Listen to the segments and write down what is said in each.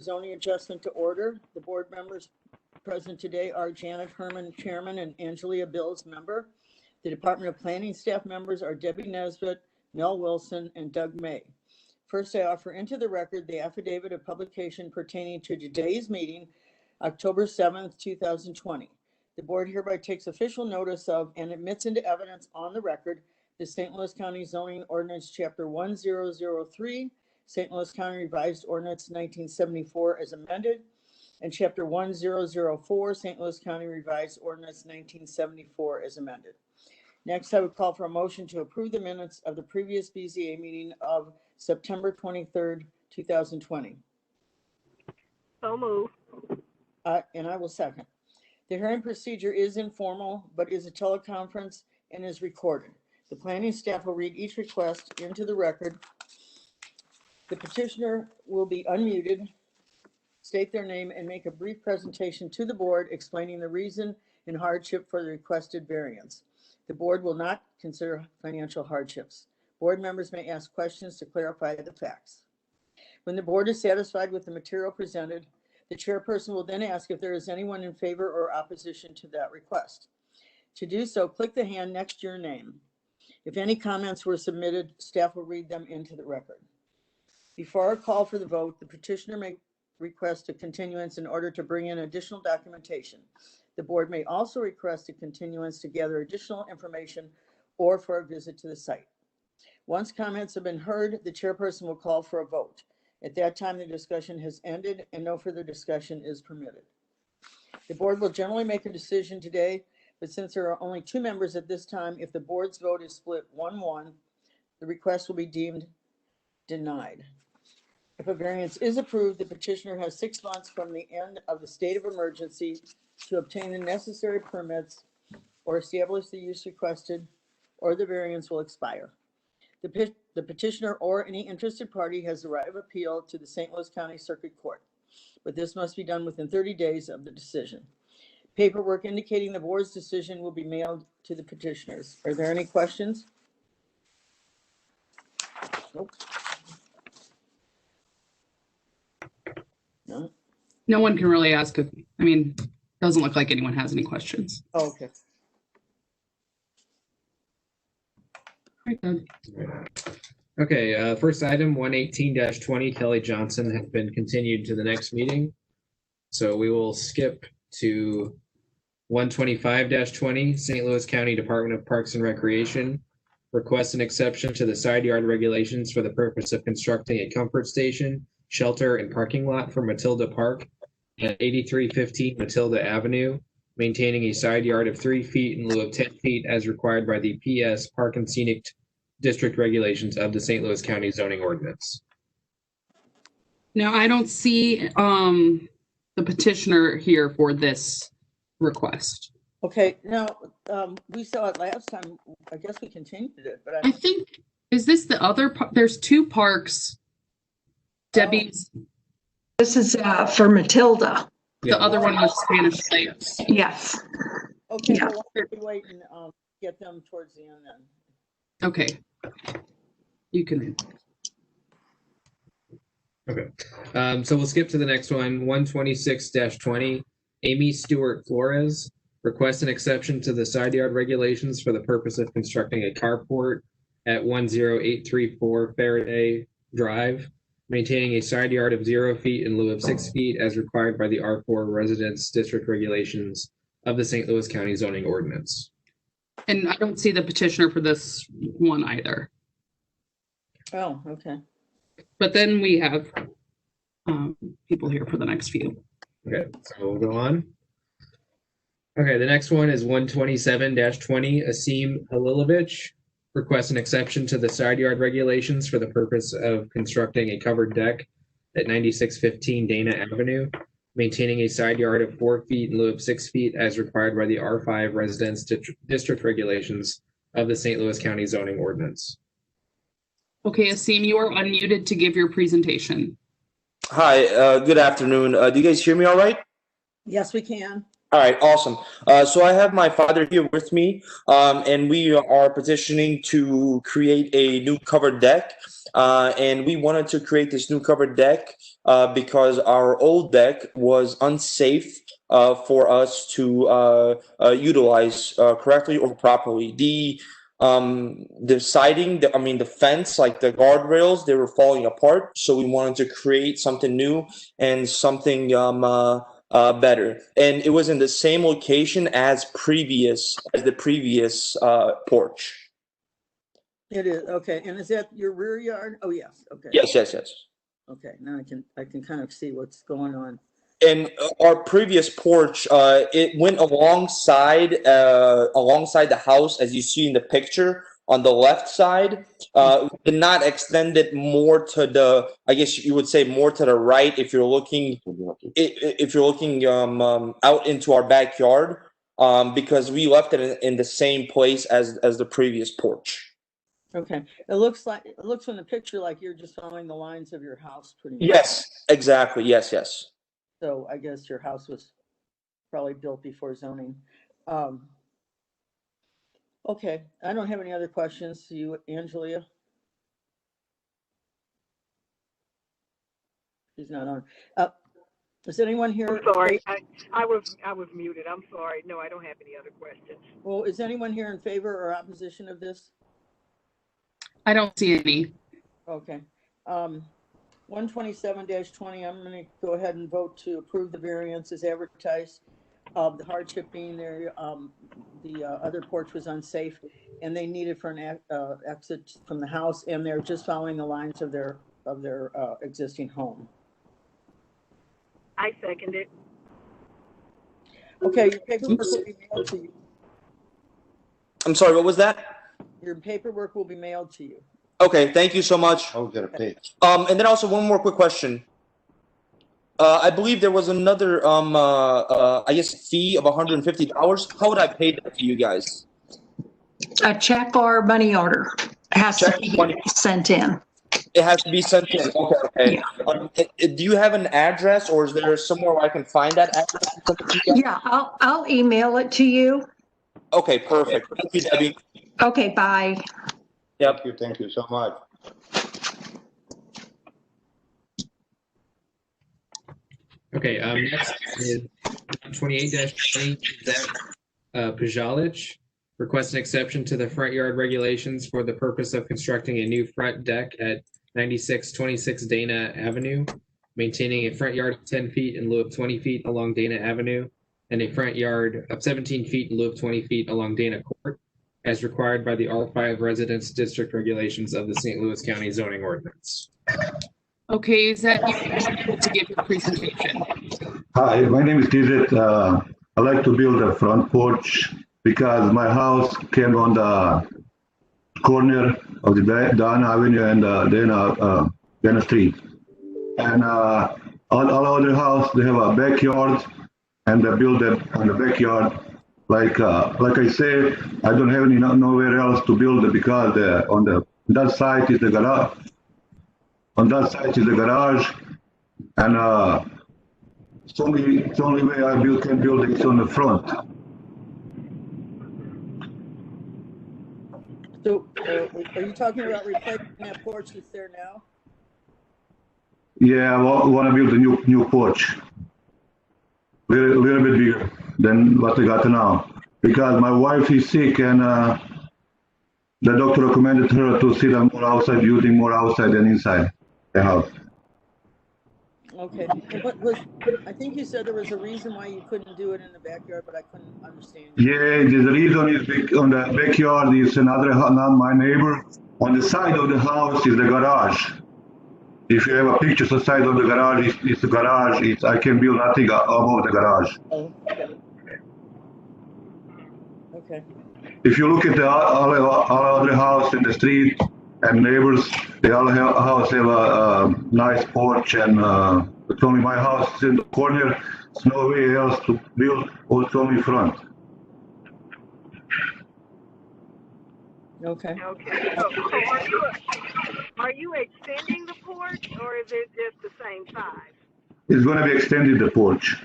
zoning adjustment to order. The board members present today are Janet Herman, Chairman, and Angelia Bills, member. The Department of Planning staff members are Debbie Nesbitt, Mel Wilson, and Doug May. First, I offer into the record the affidavit of publication pertaining to today's meeting, October 7th, 2020. The board hereby takes official notice of and admits into evidence on the record the St. Louis County Zoning Ordinance, Chapter 1003, St. Louis County Revised Ordinance 1974 as amended, and Chapter 1004, St. Louis County Revised Ordinance 1974 as amended. Next, I would call for a motion to approve the minutes of the previous BZA meeting of September 23rd, 2020. So move. And I will second. The hearing procedure is informal, but is a teleconference and is recorded. The planning staff will read each request into the record. The petitioner will be unmuted, state their name, and make a brief presentation to the board explaining the reason and hardship for the requested variance. The board will not consider financial hardships. Board members may ask questions to clarify the facts. When the board is satisfied with the material presented, the chairperson will then ask if there is anyone in favor or opposition to that request. To do so, click the hand next to your name. If any comments were submitted, staff will read them into the record. Before I call for the vote, the petitioner may request a continuance in order to bring in additional documentation. The board may also request a continuance to gather additional information or for a visit to the site. Once comments have been heard, the chairperson will call for a vote. At that time, the discussion has ended and no further discussion is permitted. The board will generally make a decision today, but since there are only 2 members at this time, if the board's vote is split 1-1, the request will be deemed denied. If a variance is approved, the petitioner has 6 months from the end of the state of emergency to obtain the necessary permits or establish the use requested, or the variance will expire. The petitioner or any interested party has the right of appeal to the St. Louis County Circuit Court, but this must be done within 30 days of the decision. Paperwork indicating the board's decision will be mailed to the petitioners. Are there any questions? Nope. No. No one can really ask. Doesn't look like anyone has any questions. Oh, okay. Right, Doug. Okay, first item, 118-20, Kelly Johnson, has been continued to the next meeting. So we will skip to 125-20, St. Louis County Department of Parks and Recreation. Requests an exception to the side yard regulations for the purpose of constructing a comfort station, shelter, and parking lot for Matilda Park at 8315 Matilda Avenue, maintaining a side yard of 3 feet in lieu of 10 feet as required by the PS Park and Scenic District regulations of the St. Louis County Zoning Ordinance. Now, I don't see the petitioner here for this request. Okay, now, we saw it last time. I guess we continued it, but I think, is this the other, there's 2 parks. Debbie's. This is for Matilda. The other one was Spanish Lakes. Yes. Okay, Yeah. well, we can wait and get them towards the end then. Okay. You can. Okay, so we'll skip to the next one, 126-20, Amy Stewart Flores requests an exception to the side yard regulations for the purpose of constructing a carport at 10834 Faraday Drive, maintaining a side yard of 0 feet in lieu of 6 feet as required by the R4 Residence District regulations of the St. Louis County Zoning Ordinance. And I don't see the petitioner for this one either. Oh, okay. But then we have people here for the next few. Okay, so we'll go on. Okay, the next one is 127-20, Asim Halilovich requests an exception to the side yard regulations for the purpose of constructing a covered deck at 9615 Dana Avenue, maintaining a side yard of 4 feet in lieu of 6 feet as required by the R5 Residence District regulations of the St. Louis County Zoning Ordinance. Okay, Asim, you are unmuted to give your presentation. Hi, good afternoon. Do you guys hear me all right? Yes, we can. All right, awesome. So I have my father here with me, and we are petitioning to create a new covered deck. And we wanted to create this new covered deck because our old deck was unsafe for us to utilize correctly or properly. The siding, the fence, like the guardrails, they were falling apart. So we wanted to create something new and something better, and it was in the same location as the previous porch. It is, okay, and is that your rear yard? Oh, yes, okay. Yes. Okay, now I can kind of see what's going on. And our previous porch, it went alongside the house, as you see in the picture on the left side. Did not extend it more to the, I guess you would say more to the right if you're looking out into our backyard, because we left it in the same place as the previous porch. Okay, it looks from the picture like you're just following the lines of your house pretty much. Yes, exactly. Yes. So I guess your house was probably built before zoning. Okay, I don't have any other questions. You, Angelia? She's not on. Is anyone here? I'm sorry, I was muted. I'm sorry. No, I don't have any other questions. Well, is anyone here in favor or opposition of this? I don't see any. Okay. 127-20, I'm going to go ahead and vote to approve the variance as advertised. The hardship being there, the other porch was unsafe, and they needed for an exit from the house, and they're just following the lines of their existing home. I second it. Okay, your paperwork will be mailed to you. I'm sorry, what was that? Your paperwork will be mailed to you. Okay, thank you so much. I'll get a pay. And then also one more quick question. I believe there was another, I guess, fee of $150. How would I pay that to you guys? A check or money order has to be sent in. It has to be sent in. Okay. Yeah. Do you have an address, or is there somewhere where I can find that address? Yeah, I'll email it to you. Okay, perfect. Thank you, Debbie. Okay, bye. Yep. Thank you so much. Okay, next is 28-20, Zach Pajalic. Request an exception to the front yard regulations for the purpose of constructing a new front deck at 9626 Dana Avenue, maintaining a front yard of 10 feet in lieu of 20 feet along Dana Avenue, and a front yard of 17 feet in lieu of 20 feet along Dana Court, as required by the R5 Residence District regulations of the St. Louis County Zoning Ordinance. Okay, is that you able to give your presentation? Hi, my name is Dizit. I like to build a front porch because my house came on the corner of the Dana Avenue and Dana Street. And all other house, they have a backyard, and they build it on the backyard. Like I say, I don't have nowhere else to build it because on that side is the garage. On that side is the garage, and it's only way I can build it on the front. So, are you talking about replacing that porch that's there now? Yeah, I want to build a new porch, little bit bigger than what I got now, because my wife is sick, and the doctor recommended her to sit more outside, using more outside than inside the house. Okay, and what was, I think you said there was a reason why you couldn't do it in the backyard, but I couldn't understand. Yeah, the reason is on the backyard is another, not my neighbor. On the side of the house is the garage. If you have a picture of the side of the garage, it's the garage. I can build nothing above the garage. Oh, okay. Okay. If you look at all other house in the street and neighbors, they all have a nice porch, and it's only my house is in the corner. There's no way else to build, or it's only front. Okay. Okay, so are you extending the porch, or is it just the same size? It's going to be extended, the porch.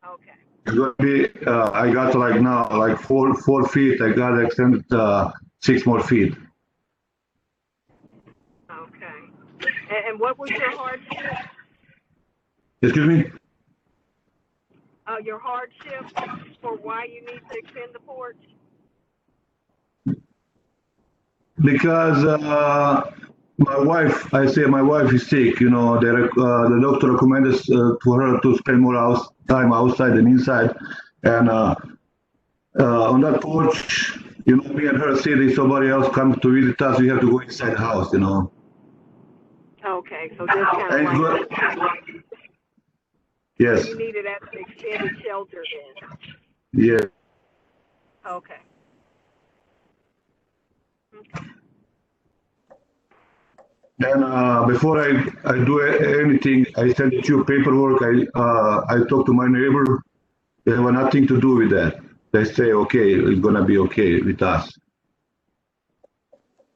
Okay. It's gonna be, I got like now, like 4 feet, I got extended, 6 more feet. Okay. And what was your hardship? Excuse me? Your hardship for why you need to extend the porch? Because, my wife is sick, you know, the doctor recommended for her to spend more time outside than inside. And on that porch, you know, me and her sit, if somebody else comes to visit us, we have to go inside the house, you know. Okay, so just kind And of it's like, good. Yes, you needed that extended shelter then? yes. Okay. And before I do anything, I send you paperwork. I talk to my neighbor. They have nothing to do with that. They say, okay, it's gonna be okay with us.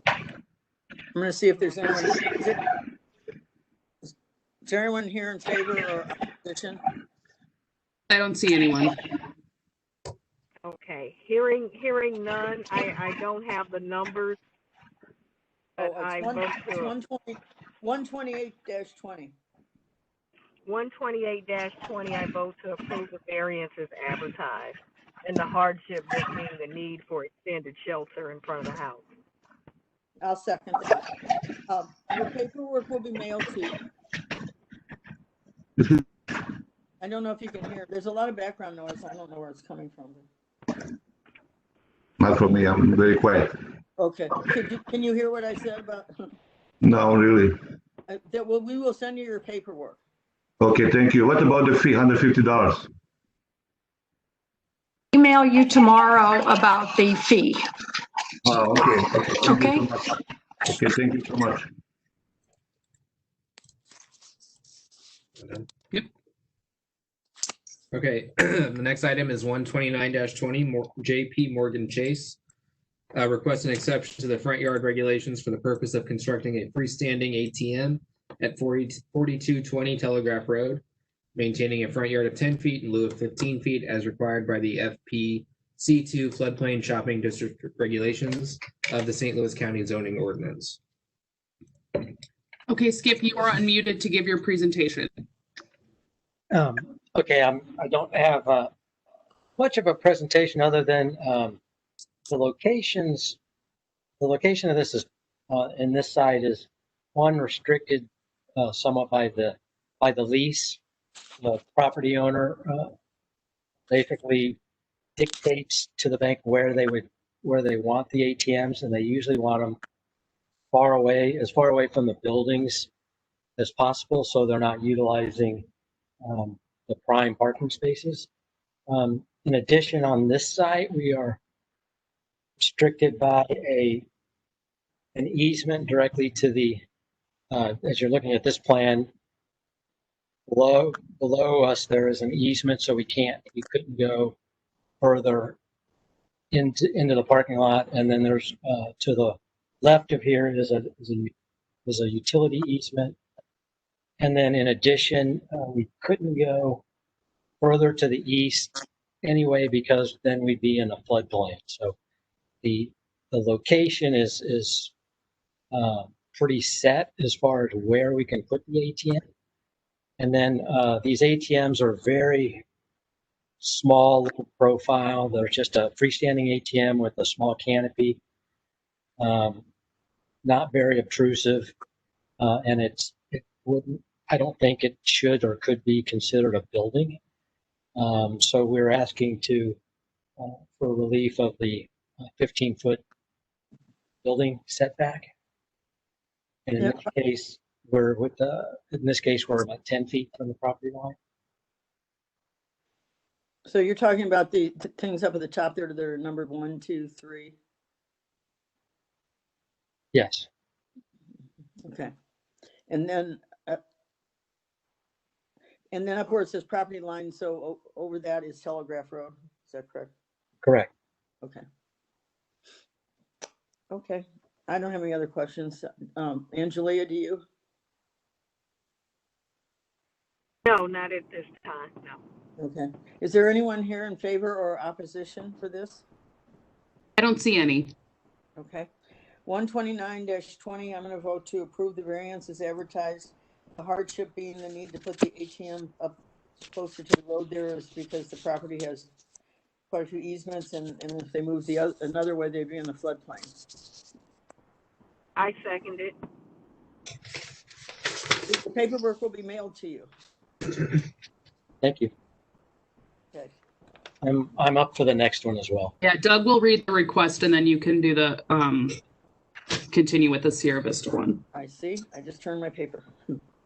I'm gonna see if there's anyone, is there anyone here in favor or opposition? I don't see anyone. Okay. Hearing none, I don't have the numbers. But Oh, I it's vote to 128-20. 128-20, I vote to approve the variance as advertised. And the hardship just being the need for extended shelter in front of the house. I'll second that. Your paperwork will be mailed to you. I don't know if you can hear. There's a lot of background noise. I don't know where it's coming from. Not from me, I'm very quiet. Okay. Can you hear what I said about? No, really. We will send you your paperwork. Okay, thank you. What about the fee, $150? Email you tomorrow about the fee. Oh, okay. Thank Okay. you so much. Okay, thank you so much. Yep. Okay, the next item is 129-20, JP Morgan Chase. Request an exception to the front yard regulations for the purpose of constructing a freestanding ATM at 4220 Telegraph Road, maintaining a front yard of 10 feet in lieu of 15 feet as required by the FPC2 floodplain shopping district regulations of the St. Louis County Zoning Ordinance. Okay, Skip, you are unmuted to give your presentation. Okay, I don't have much of a presentation other than the location of this is in this site is one restricted somewhat by the lease. The property owner basically dictates to the bank where they want the ATMs, and they usually want them as far away from the buildings as possible, so they're not utilizing the prime parking spaces. In addition, on this site, we are restricted by an easement directly to the, as you're looking at this plan, below us, there is an easement, so we couldn't go further into the parking lot. And then there's, to the left of here is a utility easement. And then in addition, we couldn't go further to the east anyway, because then we'd be in a floodplain. So the location is pretty set as far as where we can put the ATM. And then these ATMs are very small little profile. They're just a freestanding ATM with a small canopy, not very obtrusive, and I don't think it should or could be considered a building. So we're asking for relief of the 15-foot building setback. And in this case, we're about 10 feet from the property line. So you're talking about the things up at the top there that are numbered 1, 2, 3. Yes. Okay. And then up where it says property line, so over that is Telegraph Road. Is that correct? Correct. Okay. Okay. I don't have any other questions. Angelia, do you? No, not at this time, no. Okay. Is there anyone here in favor or opposition for this? I don't see any. Okay. 129-20, I'm going to vote to approve the variance as advertised. The hardship being the need to put the ATM up closer to the road there is because the property has quite a few easements, and if they move another way, they'd be in the floodplain. I second it. The paperwork will be mailed to you. Thank you. Okay. I'm up for the next one as well. Yeah, Doug will read the request and then you can do the, continue with the Sierra Vista one. I see. I just turned my paper.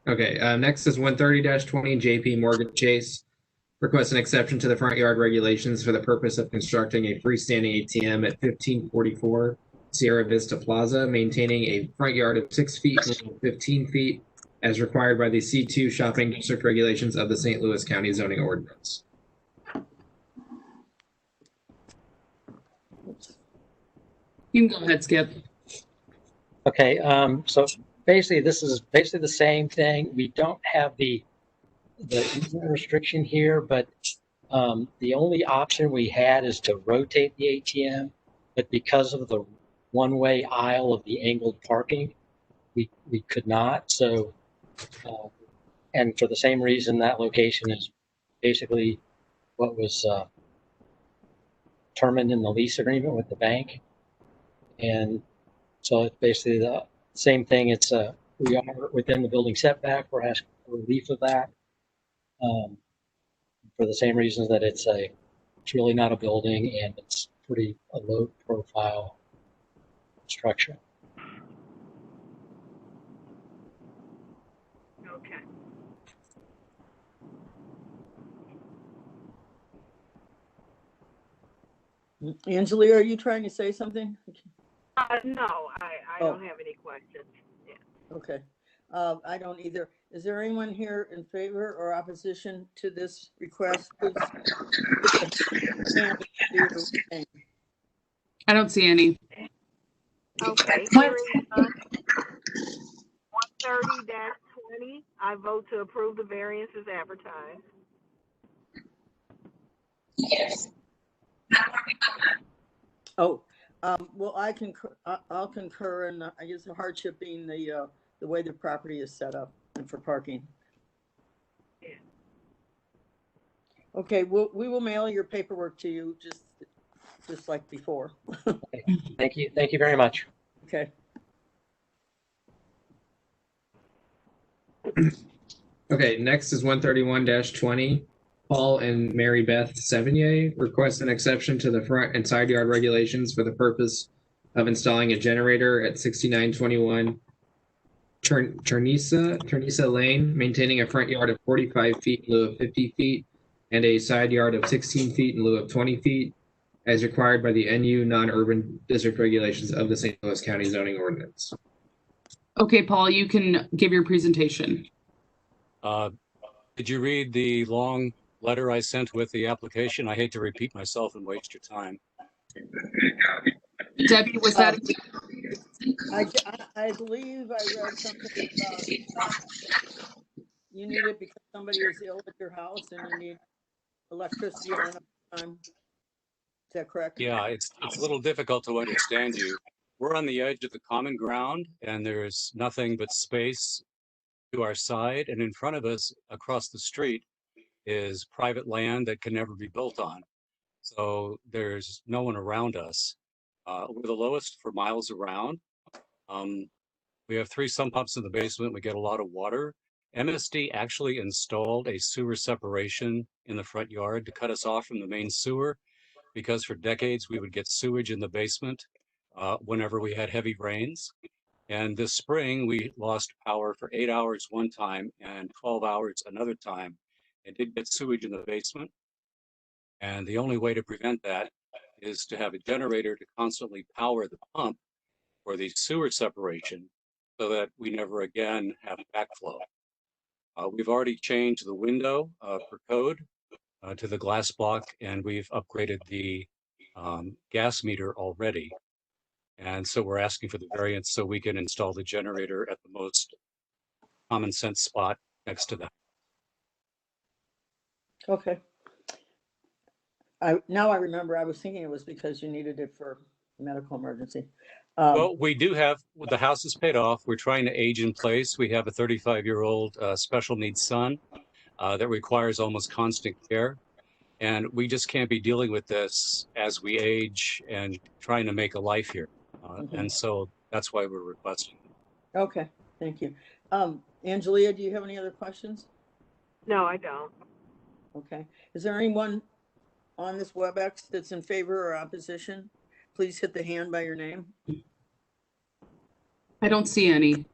Okay, next is 130-20 JP Morgan Chase. Request an exception to the front yard regulations for the purpose of constructing a freestanding ATM at 1544 Sierra Vista Plaza, maintaining a front yard of 6 feet and 15 feet as required by the C2 shopping district regulations of the St. Louis County Zoning Ordinance. You can go ahead, Skip. Okay, so basically this is basically the same thing. We don't have the easement restriction here, but the only option we had is to rotate the ATM, but because of the one-way aisle of the angled parking, we could not. So, and for the same reason, that location is basically what was determined in the lease agreement with the bank. And so it's basically the same thing. It's we are within the building setback. We're asking for relief of that for the same reasons that it's really not a building and it's pretty a low profile structure. Okay. Angela, are you trying to say something? No, I don't have any questions. Yeah. Okay. I don't either. Is there anyone here in favor or opposition to this request? I don't see any. Okay. Hearing 130-20, I vote to approve the variance as advertised. Yes. Oh, well, I'll concur, and I guess the hardship being the way the property is set up and for parking. Yeah. Okay, we will mail your paperwork to you just like before. Thank you. Thank you very much. Okay. Okay, next is 131-20. Paul and Mary Beth Sevigny request an exception to the front and side yard regulations for the purpose of installing a generator at 6921 Ternisa Lane, maintaining a front yard of 45 feet in lieu of 50 feet and a side yard of 16 feet in lieu of 20 feet as required by the NU non-urban district regulations of the St. Louis County Zoning Ordinance. Okay, Paul, you can give your presentation. Did you read the long letter I sent with the application? I hate to repeat myself and waste your time. Debbie, was that? I believe I read something about you need it because somebody is ill at your house and you need electricity on enough time. Is that correct? Yeah, it's a little difficult to understand you. We're on the edge of the common ground and there's nothing but space to our side, and in front of us across the street is private land that can never be built on. So there's no one around us. We're the lowest for miles around. We have 3 sump pumps in the basement. We get a lot of water. MSD actually installed a sewer separation in the front yard to cut us off from the main sewer, because for decades we would get sewage in the basement whenever we had heavy rains. And this spring we lost power for 8 hours one time and 12 hours another time, and did get sewage in the basement. And the only way to prevent that is to have a generator to constantly power the pump for the sewer separation so that we never again have backflow. We've already changed the window per code to the glass block, and we've upgraded the gas meter already. And so we're asking for the variance so we can install the generator at the most common sense spot next to that. Okay. Now I remember, I was thinking it was because you needed it for medical emergency. Well, we do have, the house is paid off. We're trying to age in place. We have a 35-year-old special needs son that requires almost constant care. And we just can't be dealing with this as we age and trying to make a life here. And so that's why we're requesting. Okay, thank you. Angelia, do you have any other questions? No, I don't. Okay. Is there anyone on this WebEx that's in favor or opposition? Please hit the hand by your name. I don't see any.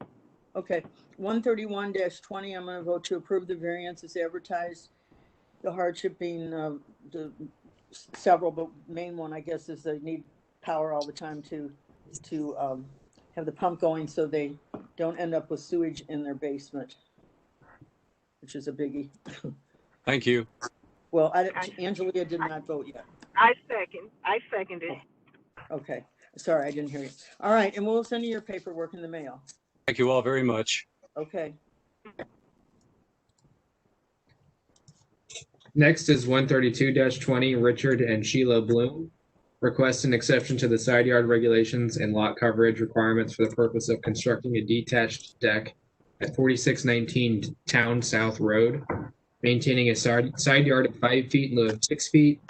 Okay, 131-20, I'm gonna vote to approve the variance as advertised. The hardship being the several, but main one, I guess, is they need power all the time to have the pump going so they don't end up with sewage in their basement, which is a biggie. Thank you. Well, Angelia did not vote yet. I seconded. Okay, sorry, I didn't hear you. All right, and we'll send you your paperwork in the mail. Thank you all very much. Okay. Next is 132-20, Richard and Sheila Bloom. Request an exception to the side yard regulations and lot coverage requirements for the purpose of constructing a detached deck at 4619 Town South Road, maintaining a side yard of 5 feet in lieu of 6 feet,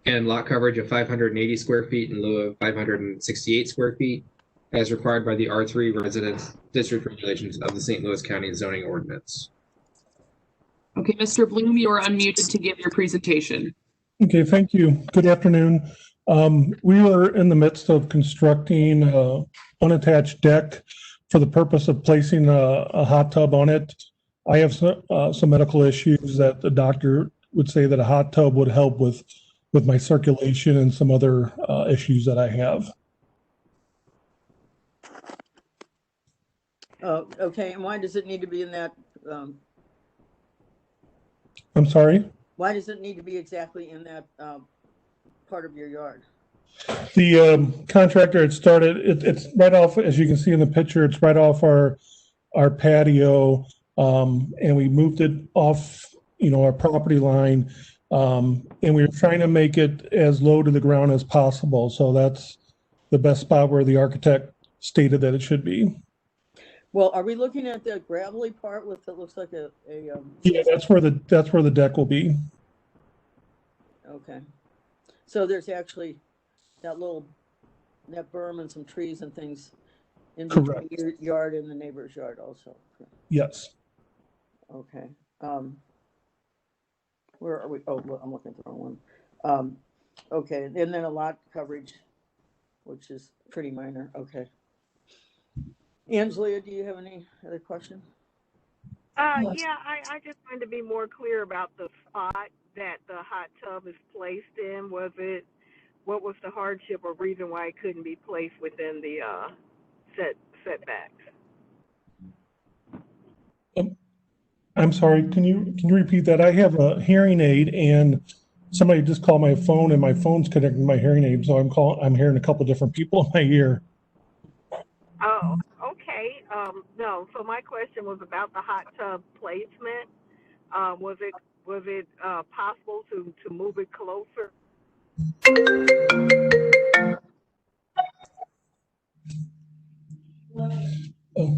and lot coverage of 580 square feet in lieu of 568 square feet, as required by the R3 Residence District regulations of the St. Louis County Zoning Ordinance. Okay, Mr. Bloom, you are unmuted to give your presentation. Okay, thank you. Good afternoon. We are in the midst of constructing an unattached deck for the purpose of placing a hot tub on it. I have some medical issues that the doctor would say that a hot tub would help with my circulation and some other issues that I have. Okay, and why does it need to be in that? I'm sorry? Why does it need to be exactly in that part of your yard? The contractor had started, it's right off, as you can see in the picture, it's right off our patio, and we moved it off, our property line, and we were trying to make it as low to the ground as possible. So that's the best spot where the architect stated that it should be. Well, are we looking at the gravelly part with it looks like a Yeah, that's where the deck will be. Okay. So there's actually that berm and some trees and things in between your yard and the neighbor's yard also. Yes. Okay. Where are we? Oh, I'm looking at the wrong one. Okay, and then a lot coverage, which is pretty minor. Okay. Angelia, do you have any other questions? Yeah, I just wanted to be more clear about the spot that the hot tub is placed in. What was the hardship or reason why it couldn't be placed within the setbacks? I'm sorry, can you repeat that? I have a hearing aid and somebody just called my phone and my phone's connected to my hearing aid, so I'm hearing a couple different people in my ear. Oh, okay. No, so my question was about the hot tub placement. Was it possible to move it closer? Oh.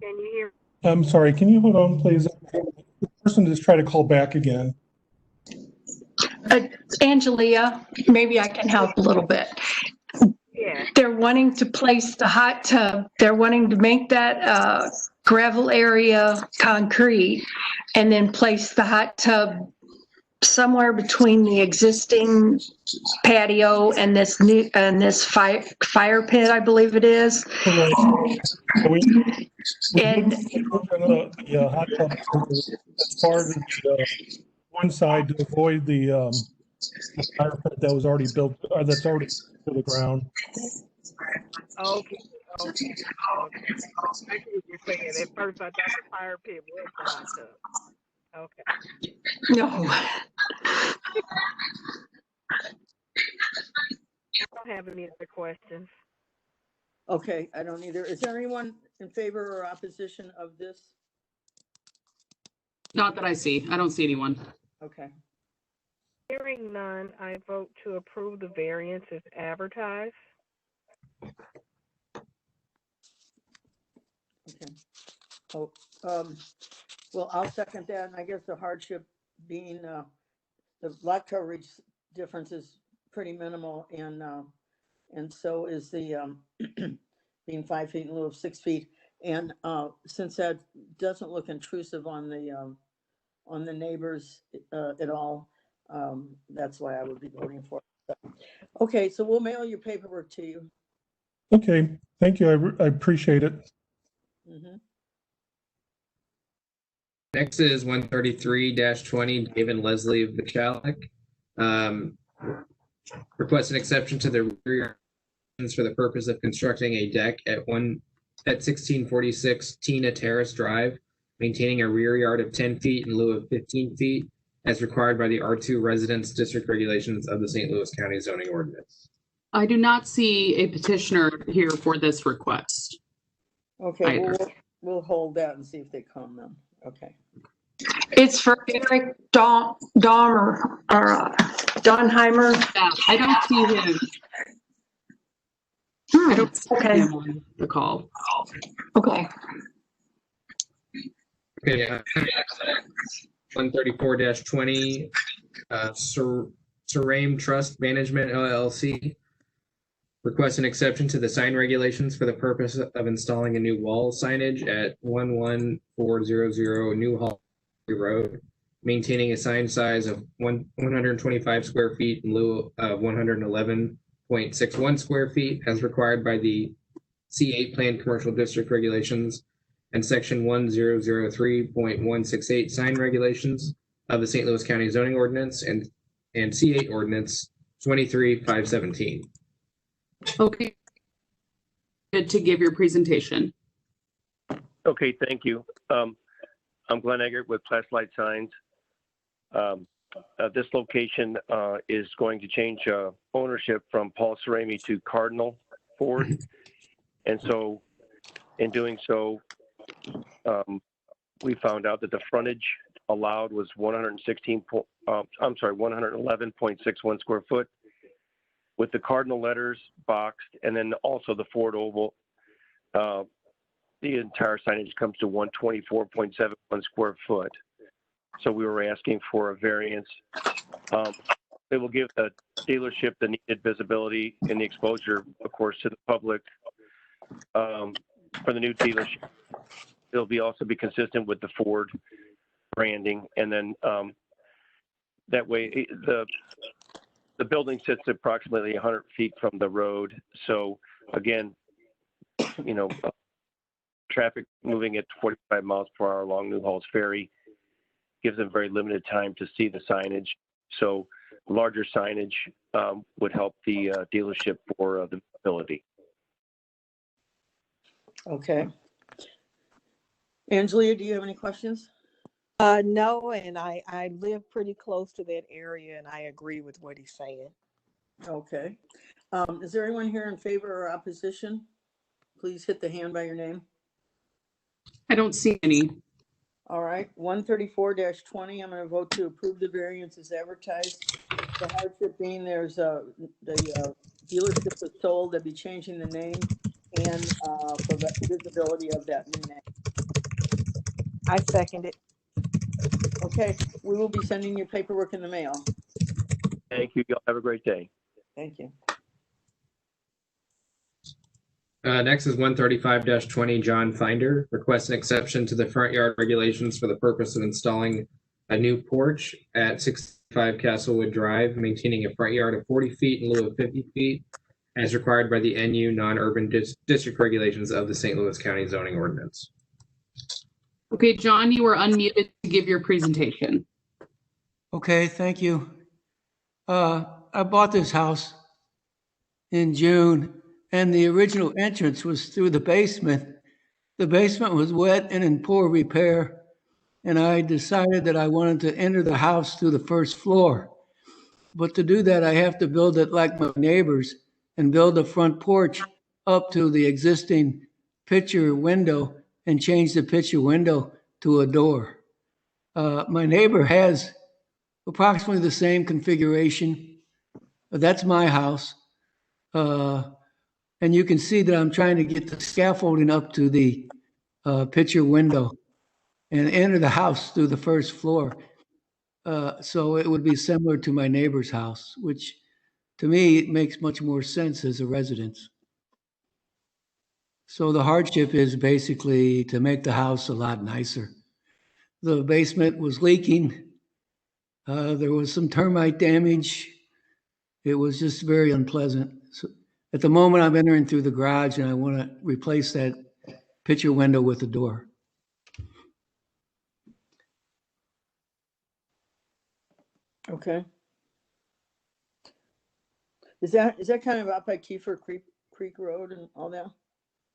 Can you hear? I'm sorry, can you hold on, please? The person just tried to call back again. Angelia, maybe I can help a little bit. Yeah. They're wanting to place the hot tub. They're wanting to make that gravel area concrete and then place the hot tub somewhere between the existing patio and this new fire pit, I believe it is. Right. And the hot tub as far as the one side to avoid the fire pit that was already built, or that's already to the ground. Okay. I see what you're saying. At first, I thought the fire pit was the hot tub. Okay. no. I don't have any other questions. Okay, I don't either. Is there anyone in favor or opposition of this? Not that I see. I don't see anyone. Okay. Hearing none, I vote to approve the variance as advertised. Okay. Oh, well, I'll second that, and I guess the hardship being, the lot coverage difference is pretty minimal, and so is the, being 5 feet in lieu of 6 feet. And, since that doesn't look intrusive on the neighbors, at all, that's why I would be voting for it. Okay, so we'll mail your paperwork to you. Okay, thank you. I appreciate it. Mhm. Next is 133-20, David Leslie Vichalik. Request an exception to the rear for the purpose of constructing a deck at 1646 Tina Terrace Drive, maintaining a rear yard of 10 feet in lieu of 15 feet, as required by the R2 Residence District regulations of the St. Louis County Zoning Ordinance. I do not see a petitioner here for this request. Okay, Either. we'll hold that and see if they come then. Okay. It's for Eric Donheimer. Yeah, I don't see him. I don't see Okay. him on the call. Okay. Okay, 134-20, Serame Trust Management LLC. Request an exception to the sign regulations for the purpose of installing a new wall signage at 11400 New Hall Road, maintaining a sign size of 125 square feet in lieu of 111.61 square feet as required by the C8 Planned Commercial District regulations and section 1003.168 sign regulations of the St. Louis County Zoning Ordinance and C8 Ordinance 23-517. Okay. Good to give your presentation. Okay, thank you. I'm Glenn Eggert with Flashlight Signs. This location is going to change ownership from Paul Cerami to Cardinal Ford. And so in doing so, we found out that the frontage allowed was 111.61 square foot, with the Cardinal letters boxed, and then also the Ford Oval. The entire signage comes to 124.71 square foot. So we were asking for a variance. It will give the dealership the needed visibility and the exposure, of course, to the public for the new dealership. It'll also be consistent with the Ford branding, and then that way the building sits approximately 100 feet from the road. So again, traffic moving at 45 miles per hour along New Halls Ferry gives them very limited time to see the signage. So larger signage would help the dealership for the visibility. Okay. Angelia, do you have any questions? No, and I live pretty close to that area, and I agree with what he's saying. Okay. Is there anyone here in favor or opposition? Please hit the hand by your name. I don't see any. All right, 134-20, I'm going to vote to approve the variance as advertised. The hardship being the dealership was sold, they'll be changing the name and for the visibility of that new name. I second it. Okay, we will be sending your paperwork in the mail. Thank you. Y'all have a great day. Thank you. Next is 135-20, John Finder. Requests an exception to the front yard regulations for the purpose of installing a new porch at 65 Castlewood Drive, maintaining a front yard of 40 feet in lieu of 50 feet, as required by the NU non-urban district regulations of the St. Louis County Zoning Ordinance. Okay, John, you are unmuted to give your presentation. Okay, thank you. I bought this house in June, and the original entrance was through the basement. The basement was wet and in poor repair, and I decided that I wanted to enter the house through the first floor. But to do that, I have to build it like my neighbors and build a front porch up to the existing picture window and change the picture window to a door. My neighbor has approximately the same configuration. That's my house. And you can see that I'm trying to get the scaffolding up to the picture window and enter the house through the first floor. So it would be similar to my neighbor's house, which to me, it makes much more sense as a residence. So the hardship is basically to make the house a lot nicer. The basement was leaking. There was some termite damage. It was just very unpleasant. So at the moment, I'm entering through the garage and I want to replace that picture window with a door. Okay. Is that kind of out by Kiefer Creek Road and all that?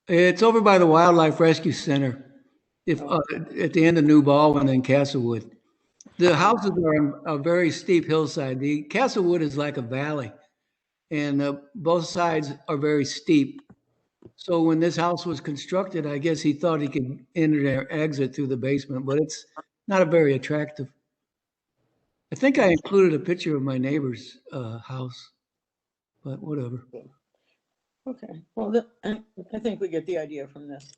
It's over by the Wildlife Rescue Center, at the end of New Baldwin and Castlewood. The houses are on a very steep hillside. The Castlewood is like a valley, and both sides are very steep. So when this house was constructed, I guess he thought he could enter or exit through the basement, but it's not a very attractive. I think I included a picture of my neighbor's house, but whatever. Okay, well, I think we get the idea from this.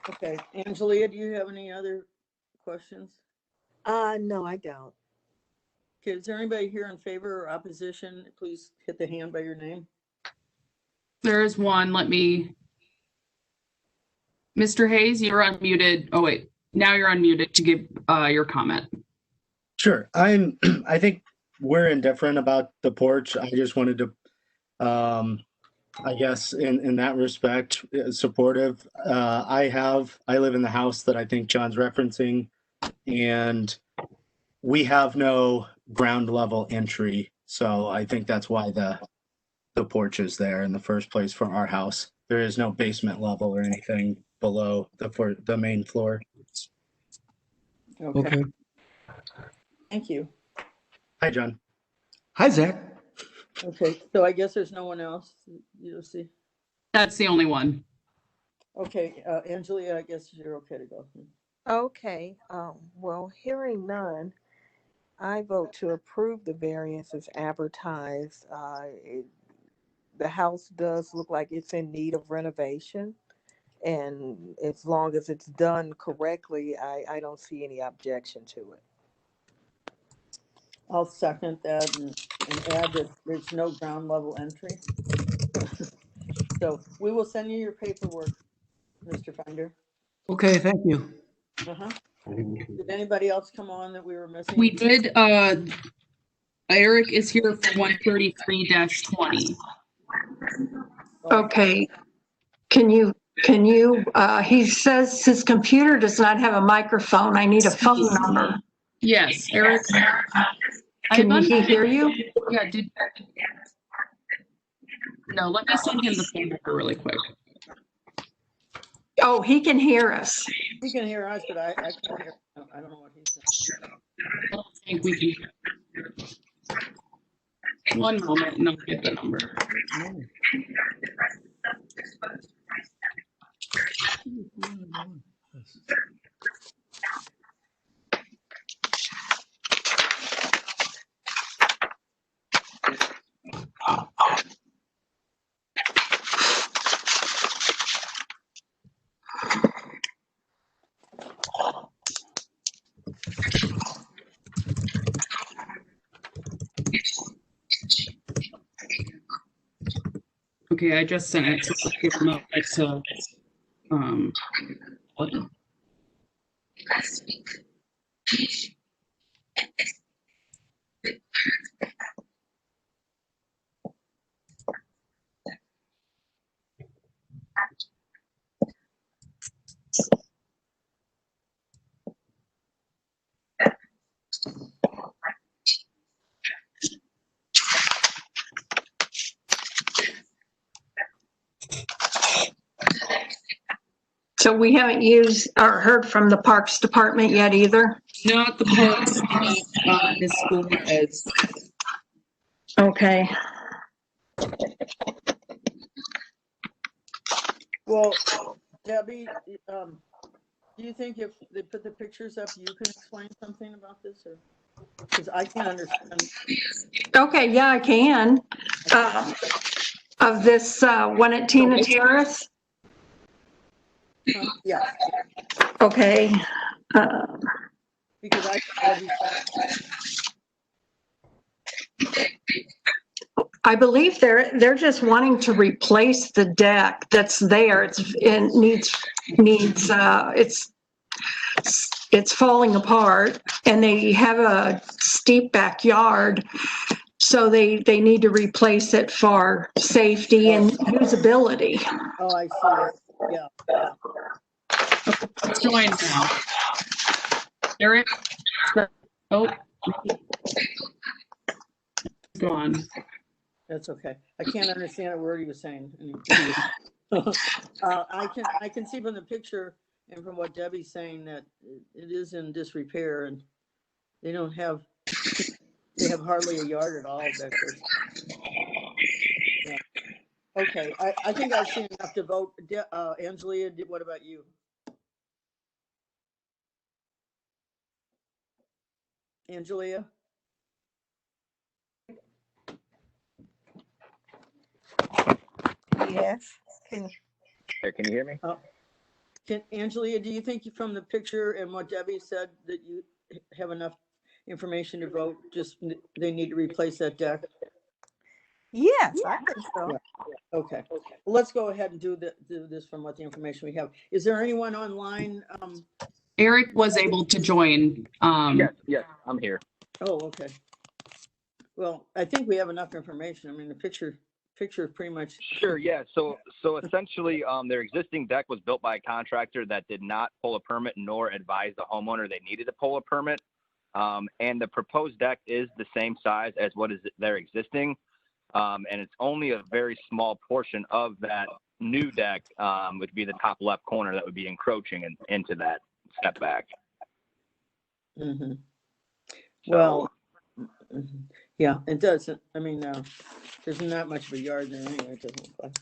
Okay, Angelia, do you have any other questions? No, I don't. Okay, is there anybody here in favor or opposition? Please hit the hand by your name. There is one. Mr. Hayes, you're unmuted. Oh, wait. Now you're unmuted to give your comment. Sure. I think we're indifferent about the porch. I just wanted to, I guess in that respect, supportive. I live in the house that I think John's referencing, and we have no ground level entry. So I think that's why the porch is there in the first place for our house. There is no basement level or anything below the main floor. Okay. Thank you. Hi, John. Hi, Zach. Okay, so I guess there's no one else, you'll see. That's the only one. Okay, Angelia, I guess you're okay to go. Okay, well, hearing none, I vote to approve the variance as advertised. The house does look like it's in need of renovation, and as long as it's done correctly, I don't see any objection to it. I'll second that and add that there's no ground level entry. So we will send you your paperwork, Mr. Finder. Okay, thank you. Uh-huh. Did anybody else come on that we were missing? We did. Eric is here for 133-20. Okay. Can you, he says his computer does not have a microphone. I need a phone number. Yes, Eric. Can he hear you? Yeah, no, let me send him the phone number really quick. Oh, he can hear us. He can hear us, but I can't hear. I don't know what he's saying. I don't think we can. One moment and I'll get the number. Okay, I just sent it. So I'll give him what? So we haven't used or heard from the Parks Department yet either? Not the Parks, Miss School as. Okay. Well, Debbie, do you think if they put the pictures up, you can explain something about this? Or Because I can't understand. Okay, yeah, I can. Of this one at Tina Terrace. Yeah, Okay. because I believe they're just wanting to replace the deck that's there. It's falling apart, and they have a steep backyard, so they need to replace it for safety and usability. Oh, I see. Yeah. Let's join now. Eric? Oh. Gone. That's okay. I can't understand a word he was saying. I can see from the picture and from what Debbie's saying that it is in disrepair, and they have hardly a yard at all back there. Yeah. Okay, I think I've seen enough to vote. Angelia, what about you? Angelia? Yes. Can you hear me? Angelia, do you think from the picture and what Debbie said that you have enough information to vote? Just they need to replace that deck? Yes, I think so. Yeah. Okay. Well, let's go ahead and do this from what the information we have. Is there anyone online? Eric was able to join. Yes, I'm here. Oh, okay. Well, I think we have enough information. I mean, the picture pretty much. Sure, yeah. So essentially, their existing deck was built by a contractor that did not pull a permit nor advise the homeowner they needed to pull a permit. And the proposed deck is the same size as what is their existing. And it's only a very small portion of that new deck, which would be the top left corner, that would be encroaching into that setback. Mm-hmm. Well, yeah, it doesn't. I mean, there's not much of a yard there anyway. It doesn't look like.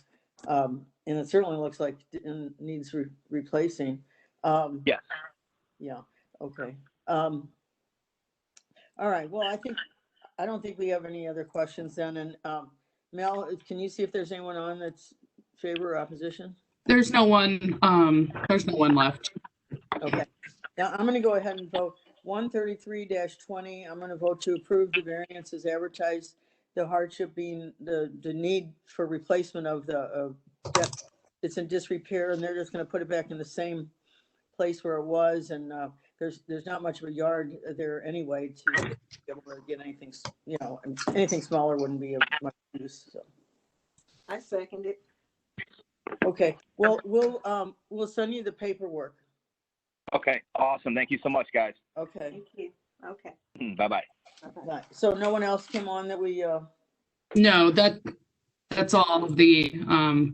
And it certainly looks like it needs replacing. Yes. Yeah. Okay. All right. Well, I don't think we have any other questions then. And Mel, can you see if there's anyone on that's favor or opposition? There's no one. There's no one left. Okay. Now I'm going to go ahead and vote 133-20. I'm going to vote to approve the variance as advertised. The hardship being the need for replacement of the deck. It's in disrepair, and they're just going to put it back in the same place where it was. And there's not much of a yard there anyway to be able to get anything. Anything smaller wouldn't be of much use. So I second it. Okay. Well, we'll send you the paperwork. Okay, awesome. Thank you so much, guys. Okay. Thank you. Okay. Bye-bye. Right. So no one else came on that we. No, that's all of the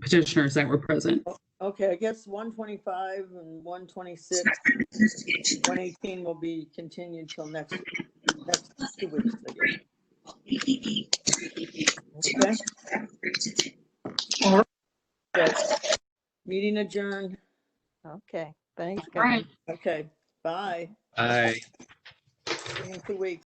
petitioners that were present. Okay, I guess 125 and 126, 118 will be continued till next 2 weeks, I guess. Okay. Okay. Meeting adjourned. Okay. Thanks, guys. All right. Okay. Bye. Bye. See you in 2 weeks.